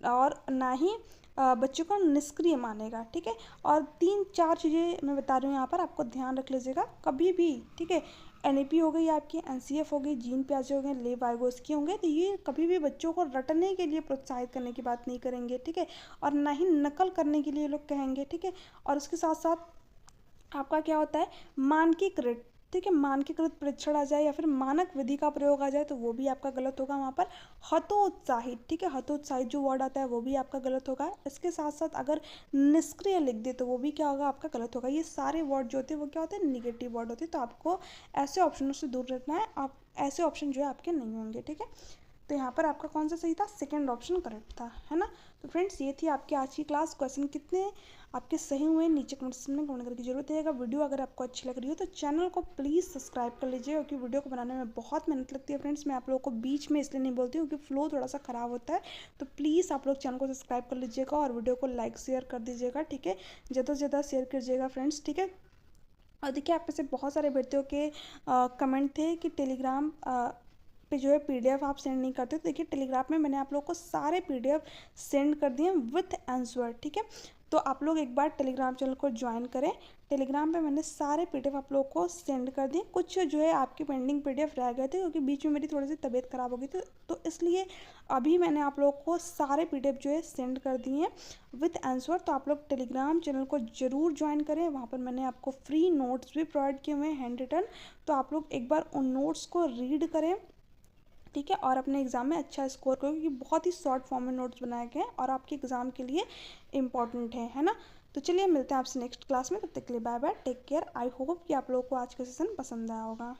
S1: और ना ही बच्चों को निष्क्रिय मानेगा। ठीक है, और 3-4 चीज़ें मैं बता रही हूँ यहाँ पर, आपको ध्यान रख लीजिएगा कभी भी। ठीक है, NEP हो गई आपकी, NCF हो गई, जीन प्याजे हो गए, ले वाइगोस्की होंगे, तो ये कभी भी बच्चों को रटने के लिए प्रोत्साहित करने की बात नहीं करेंगे। ठीक है, और ना ही नकल करने के लिए लोग कहेंगे। ठीक है, और उसके साथ साथ आपका क्या होता है, मानकीकृत। ठीक है, मानकीकृत परीक्षण आ जाए या फिर मानक विधि का प्रयोग आ जाए तो वो भी आपका गलत होगा वहाँ पर। हतोत्साहित, ठीक है, हतोत्साहित जो वर्ड आता है वो भी आपका गलत होगा। इसके साथ साथ अगर निष्क्रिय लिख दे तो वो भी क्या होगा, आपका गलत होगा। ये सारे वर्ड जो होते हैं वो क्या होते हैं, निगेटिव वर्ड होते हैं। तो आपको ऐसे ऑप्शनों से दूर रखना है, आप ऐसे ऑप्शन जो है आपके नहीं होंगे। ठीक है, तो यहाँ पर आपका कौन सा सही था, सेकंड ऑप्शन करेक्ट था, है ना। तो फ्रेंड्स ये थी आपकी आज की क्लास। क्वेश्चन कितने आपके सही हुए नीचे कमेंट सेक्शन में कमेंट करने की जरूरत है। वीडियो अगर आपको अच्छी लग रही हो तो चैनल को प्लीज़ सब्सक्राइब कर लीजिए, क्योंकि वीडियो को बनाने में बहुत मेहनत लगती है फ्रेंड्स। मैं आप लोगों को बीच में इसलिए नहीं बोलती हूँ क्योंकि फ्लो थोड़ा सा ख़राब होता है। तो प्लीज़ आप लोग चैनल को सब्सक्राइब कर लीजिएगा और वीडियो को लाइक शेयर कर दीजिएगा। ठीक है, ज़्यादा से ज़्यादा शेयर कीजिएगा फ्रेंड्स। ठीक है, और देखिए आप में से बहुत सारे व्यक्तियों के कमेंट थे कि टेलीग्राम पे जो है PDF आप सेंड नहीं करते। तो देखिए टेलीग्राम में मैंने आप लोग को सारे PDF सेंड कर दिए विथ आंसर। ठीक है, तो आप लोग एक बार टेलीग्राम चैनल को ज्वाइन करें। टेलीग्राम पे मैंने सारे PDF आप लोग को सेंड कर दिए। कुछ जो है आपके पेंडिंग PDF रह गए थे क्योंकि बीच में मेरी थोड़ी सी तबीयत ख़राब हो गई थी, तो इसलिए अभी मैंने आप लोग को सारे PDF जो है सेंड कर दिए हैं विथ आंसर। तो आप लोग टेलीग्राम चैनल को ज़रूर ज्वाइन करें, वहाँ पर मैंने आपको फ्री नोट्स भी प्रोवाइड किए हुए हैं हैंड रिटन। तो आप लोग एक बार उन नोट्स को रीड करें। ठीक है, और अपने एग्ज़ाम में अच्छा स्कोर करो, क्योंकि बहुत ही शॉर्ट फॉर्म में नोट्स बनाए गए हैं और आपके एग्ज़ाम के लिए इम्पॉर्टेंट है ना। तो चलिए मिलते हैं आपसे नेक्स्ट क्लास में, तब तक के लिए bye bye, take care. I hope कि आप लोगों को आज का सेशन पसंद आया होगा।